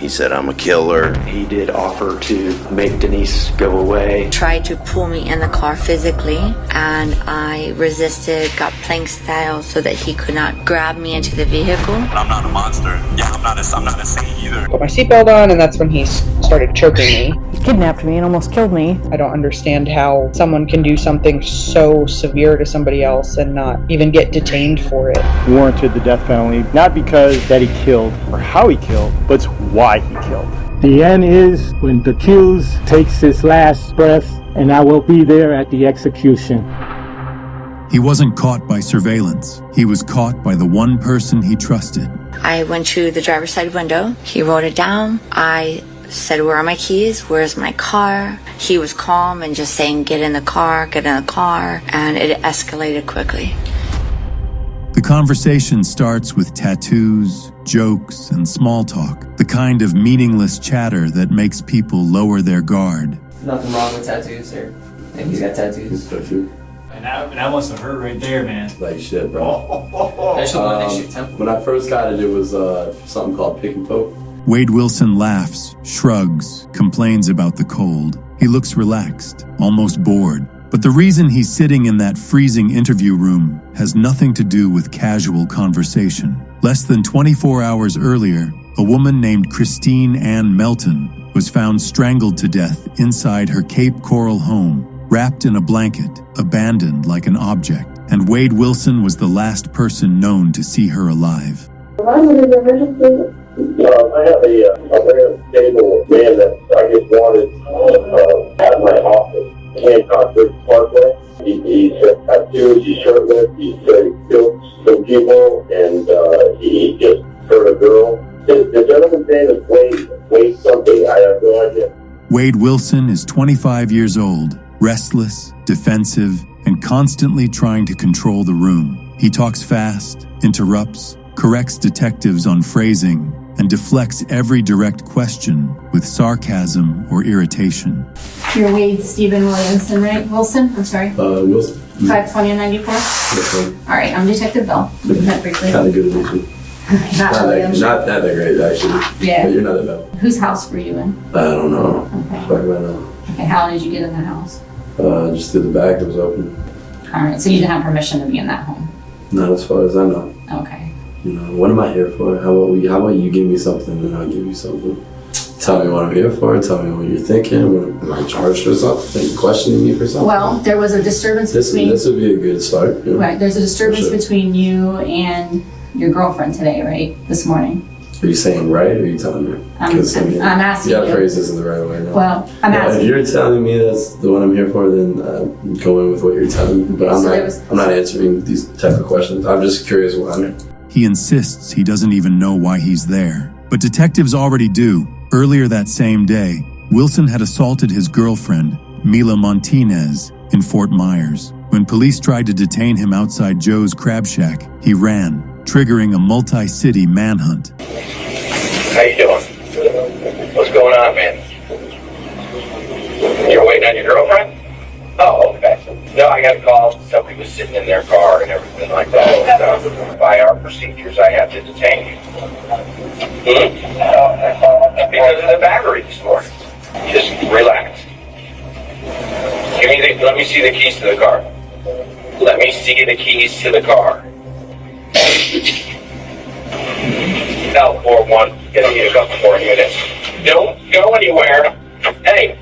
He said, I'm a killer. He did offer to make Denise go away. Tried to pull me in the car physically, and I resisted, got plank style so that he could not grab me into the vehicle. I'm not a monster. Yeah, I'm not a saint either. Put my seatbelt on, and that's when he started choking me. He kidnapped me and almost killed me. I don't understand how someone can do something so severe to somebody else and not even get detained for it. Warranted the death penalty, not because that he killed or how he killed, but why he killed. The end is when the accused takes his last breath, and I will be there at the execution. He wasn't caught by surveillance. He was caught by the one person he trusted. I went to the driver's side window. He wrote it down. I said, where are my keys? Where's my car? He was calm and just saying, get in the car, and it escalated quickly. The conversation starts with tattoos, jokes, and small talk, the kind of meaningless chatter that makes people lower their guard. Nothing wrong with tattoos, sir. I think he's got tattoos. And that must have hurt right there, man. Like shit, bro. Especially when they shoot temple. When I first got it, it was something called pick and poke. Wade Wilson laughs, shrugs, complains about the cold. He looks relaxed, almost bored. But the reason he's sitting in that freezing interview room has nothing to do with casual conversation. Less than 24 hours earlier, a woman named Christine Ann Melton was found strangled to death inside her Cape Coral home, wrapped in a blanket, abandoned like an object. And Wade Wilson was the last person known to see her alive. I have a very stable man that I just wanted at my office. Hancock Parkway. He's got tattoos, he's shirtless, he's killed some people, and he just hurt a girl. The gentleman's name is Wade something, I have no idea. Wade Wilson is 25 years old, restless, defensive, and constantly trying to control the room. He talks fast, interrupts, corrects detectives on phrasing, and deflects every direct question with sarcasm or irritation. You're Wade Stephen Williamson, right? Wilson? I'm sorry. Wilson. 520 and 94? Yes, ma'am. All right, I'm Detective Bell. We met briefly. Kind of good at this. Not that great, actually. Yeah. But you're not that bad. Whose house were you in? I don't know. Okay. Fuck if I know. Okay, how did you get in the house? Just through the back, it was open. All right, so you didn't have permission to be in that home? Not as far as I know. Okay. You know, what am I here for? How about you give me something and I'll give you something? Tell me what I'm here for. Tell me what you're thinking. Am I charged for something? Are you questioning me for something? Well, there was a disturbance between... This would be a good start. You know? Right, there's a disturbance between you and your girlfriend today, right? This morning. Are you saying right or are you telling me? I'm asking you. You gotta phrase this in the right way. No? Well, I'm asking. If you're telling me that's the one I'm here for, then go in with what you're telling me. But I'm not answering these type of questions. I'm just curious why I'm here. He insists he doesn't even know why he's there. But detectives already do. Earlier that same day, Wilson had assaulted his girlfriend, Mila Montinez, in Fort Myers. When police tried to detain him outside Joe's Crab Shack, he ran, triggering a multi-city manhunt. How you doing? What's going on, man? You're waiting on your girlfriend? Oh, okay. No, I got a call. Somebody was sitting in their car and everything like that. So, by our procedures, I have to detain you. Because of the battery this morning. Just relax. Let me see the keys to the car. Let me see the keys to the car. L 41. Gonna need a couple more minutes. Don't go anywhere. Hey.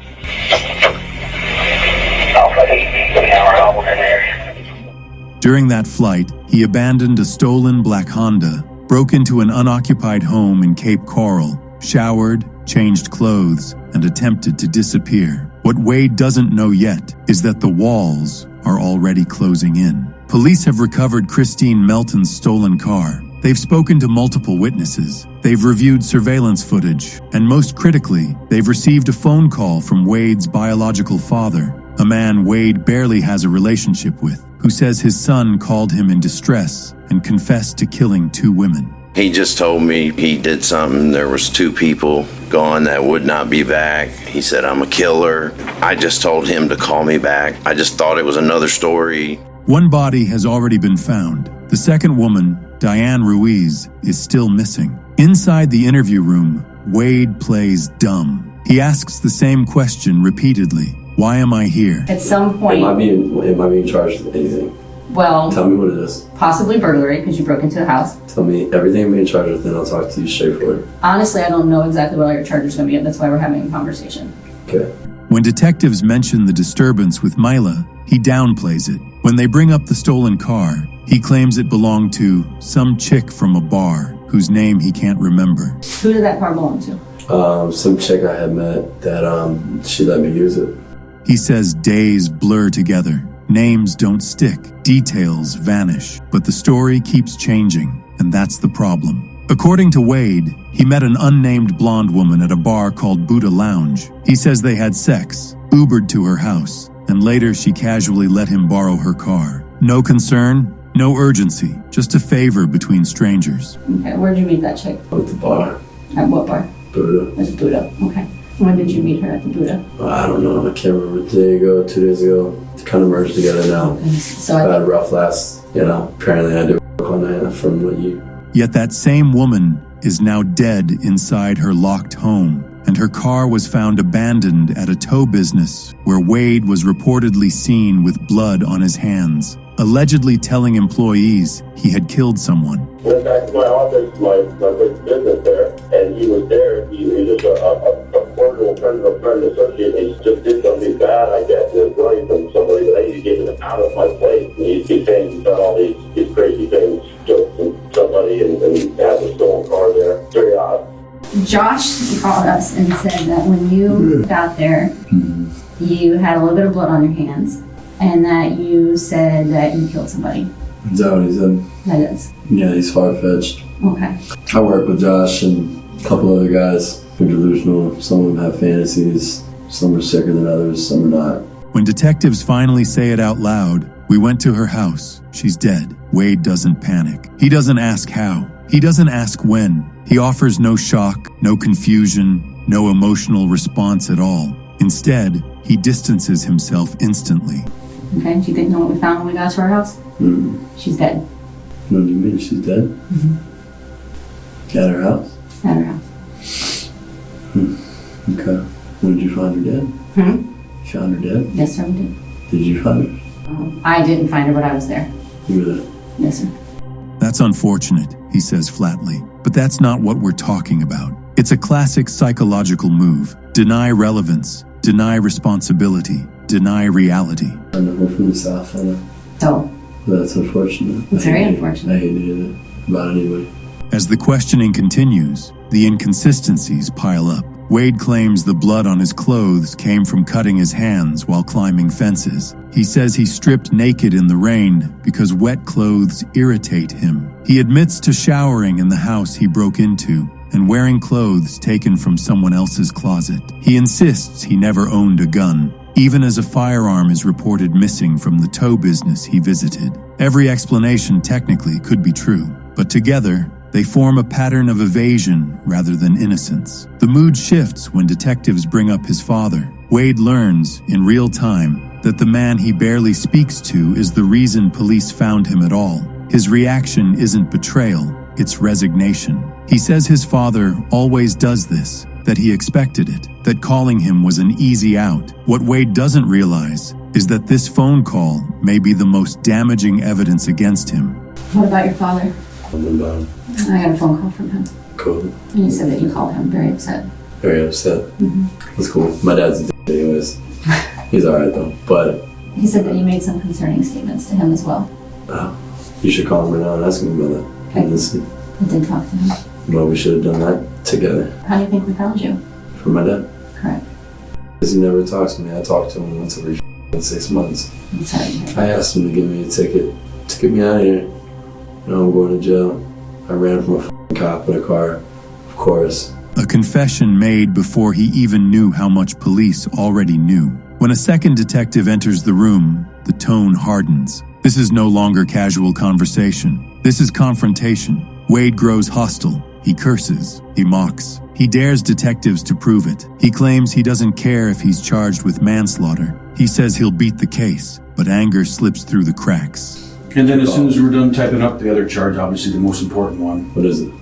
During that flight, he abandoned a stolen black Honda, broke into an unoccupied home in Cape Coral, showered, changed clothes, and attempted to disappear. What Wade doesn't know yet is that the walls are already closing in. Police have recovered Christine Melton's stolen car. They've spoken to multiple witnesses. They've reviewed surveillance footage. And most critically, they've received a phone call from Wade's biological father, a man Wade barely has a relationship with, who says his son called him in distress and confessed to killing 2 women. He just told me he did something. There was 2 people gone that would not be back. He said, I'm a killer. I just told him to call me back. I just thought it was another story. One body has already been found. The second woman, Diane Ruiz, is still missing. Inside the interview room, Wade plays dumb. He asks the same question repeatedly. Why am I here? At some point, Am I being charged with anything? well, Tell me what it is. possibly burglary because you broke into the house. Tell me everything I'm being charged with, then I'll talk to you straightforward. Honestly, I don't know exactly what all your charges are going to be. That's why we're having a conversation. Okay. When detectives mention the disturbance with Mila, he downplays it. When they bring up the stolen car, he claims it belonged to some chick from a bar whose name he can't remember. Who did that car belong to? Some chick I had met that she let me use it. He says days blur together. Names don't stick. Details vanish. But the story keeps changing, and that's the problem. According to Wade, he met an unnamed blonde woman at a bar called Buddha Lounge. He says they had sex, Ubered to her house, and later she casually let him borrow her car. No concern, no urgency, just a favor between strangers. Okay, where'd you meet that chick? At the bar. At what bar? Buddha. At the Buddha. Okay. When did you meet her at the Buddha? I don't know. I can't remember. A day ago, 2 days ago. It's kind of merged together now. So I had a rough last, apparently I did one night from what you. Yet that same woman is now dead inside her locked home, and her car was found abandoned at a tow business where Wade was reportedly seen with blood on his hands, allegedly telling employees he had killed someone. Went back to my office, my business there, and he was there. He was just a cordial friend of a friend associate. He just did something bad, I guess. He was running from somebody, but I need to get him out of my place. And he's saying he's done all these crazy things, jokes from somebody, and has a stolen car there. Very odd. Josh called us and said that when you got there, you had a little bit of blood on your hands, and that you said that you killed somebody. Is that what he said? That is. Yeah, he's far-fetched. Okay. I work with Josh and a couple other guys who are delusional. Some of them have fantasies. Some are sicker than others. Some are not. When detectives finally say it out loud, we went to her house. She's dead. Wade doesn't panic. He doesn't ask how. He doesn't ask when. He offers no shock, no confusion, no emotional response at all. Instead, he distances himself instantly. Okay, do you know what we found when we got to our house? She's dead. What do you mean? She's dead? At her house? At her house. Okay. When did you find her dead? You found her dead? Yes, sir, we did. Did you find her? I didn't find her, but I was there. You were there? Yes, sir. That's unfortunate, he says flatly. But that's not what we're talking about. It's a classic psychological move. Deny relevance, deny responsibility, deny reality. I'm from the South, I know. So? That's unfortunate. It's very unfortunate. I hated it about it anyway. As the questioning continues, the inconsistencies pile up. Wade claims the blood on his clothes came from cutting his hands while climbing fences. He says he stripped naked in the rain because wet clothes irritate him. He admits to showering in the house he broke into and wearing clothes taken from someone else's closet. He insists he never owned a gun, even as a firearm is reported missing from the tow business he visited. Every explanation technically could be true, but together, they form a pattern of evasion rather than innocence. The mood shifts when detectives bring up his father. Wade learns, in real time, that the man he barely speaks to is the reason police found him at all. His reaction isn't betrayal, it's resignation. He says his father always does this, that he expected it, that calling him was an easy out. What Wade doesn't realize is that this phone call may be the most damaging evidence against him. What about your father? About him. I got a phone call from him. Cool. And he said that you called him very upset. Very upset. That's cool. My dad's a d- anyways. He's alright though. But He said that you made some concerning statements to him as well. you should call him right now and ask him about that. Okay. Listen. I did talk to him. Well, we should have done that together. How do you think we found you? For my dad. Correct. Because he never talks to me. I talk to him once every 6 months. I'm sorry. I asked him to give me a ticket to get me out of here. I'm going to jail. I ran from a cop in a car, of course. A confession made before he even knew how much police already knew. When a second detective enters the room, the tone hardens. This is no longer casual conversation. This is confrontation. Wade grows hostile. He curses. He mocks. He dares detectives to prove it. He claims he doesn't care if he's charged with manslaughter. He says he'll beat the case, but anger slips through the cracks. And then as soon as we're done typing up the other charge, obviously the most important one. What is it?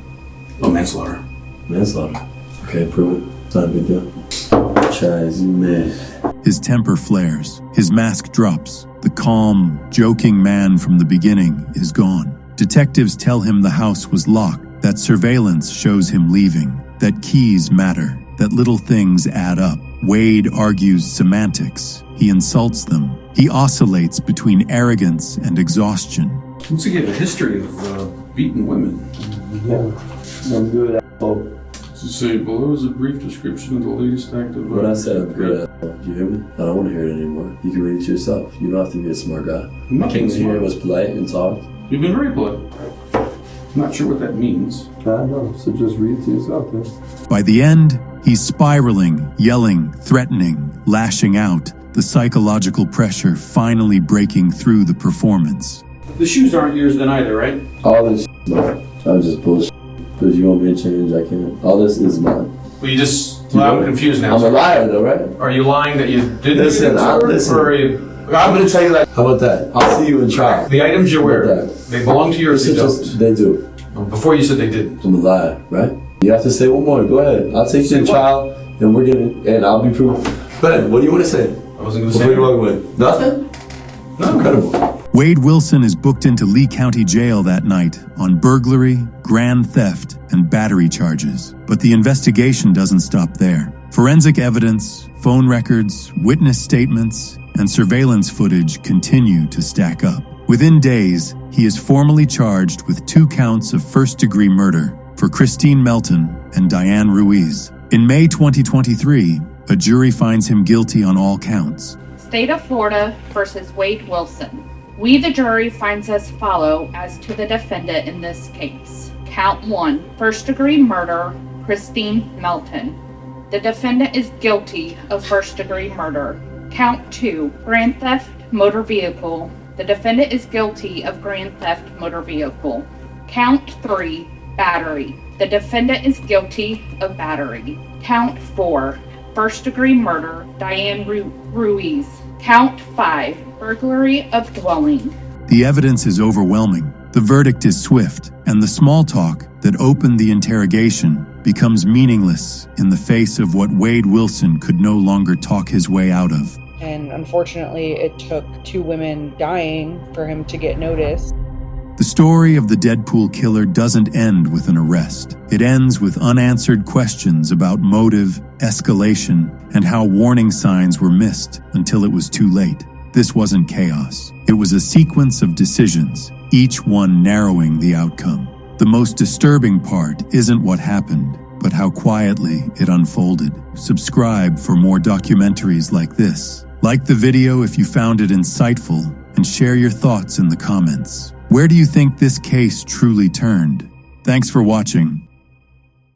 Oh, manslaughter. Manslaughter. Okay, prove it. It's not a big deal. Try as you may. His temper flares. His mask drops. The calm, joking man from the beginning is gone. Detectives tell him the house was locked, that surveillance shows him leaving, that keys matter, that little things add up. Wade argues semantics. He insults them. He oscillates between arrogance and exhaustion. Looks like you have a history of beating women. Yeah, I'm good at all. To say below is a brief description of the latest act of. When I said I'm good at all, you hear me? I don't want to hear it anymore. You can read it yourself. You don't have to be a smart guy. I came in here and was polite and talked. You've been very polite. I'm not sure what that means. I know, so just read it to yourself, man. By the end, he's spiraling, yelling, threatening, lashing out, the psychological pressure finally breaking through the performance. The shoes aren't yours then either, right? All this no. I'm just bullshit. But if you want me to change, I can. All this is mine. Well, you just. Well, I'm confused now. I'm a liar, though, right? Are you lying that you didn't? Listen, listen. Or are you, I'm going to tell you that. How about that? I'll see you in trial. The items you wear, they belong to you or they don't? They do. Before you said they didn't. I'm a liar, right? You have to say one more. Go ahead. I'll take you to trial, and we're going to, and I'll be proven. Go ahead. What do you want to say? I wasn't going to say anything. Nothing? No. Incredible. Wade Wilson is booked into Lee County Jail that night on burglary, grand theft, and battery charges. But the investigation doesn't stop there. Forensic evidence, phone records, witness statements, and surveillance footage continue to stack up. Within days, he is formally charged with 2 counts of first-degree murder for Christine Melton and Diane Ruiz. In May 2023, a jury finds him guilty on all counts. State of Florida versus Wade Wilson. We, the jury, finds as follow as to the defendant in this case. Count 1, first-degree murder, Christine Melton. The defendant is guilty of first-degree murder. Count 2, grand theft, motor vehicle. The defendant is guilty of grand theft, motor vehicle. Count 3, battery. The defendant is guilty of battery. Count 4, first-degree murder, Diane Ruiz. Count 5, burglary of dwelling. The evidence is overwhelming. The verdict is swift, and the small talk that opened the interrogation becomes meaningless in the face of what Wade Wilson could no longer talk his way out of. And unfortunately, it took 2 women dying for him to get noticed. The story of the Deadpool killer doesn't end with an arrest. It ends with unanswered questions about motive, escalation, and how warning signs were missed until it was too late. This wasn't chaos. It was a sequence of decisions, each one narrowing the outcome. The most disturbing part isn't what happened, but how quietly it unfolded. Subscribe for more documentaries like this. Like the video if you found it insightful, and share your thoughts in the comments. Where do you think this case truly turned? Thanks for watching.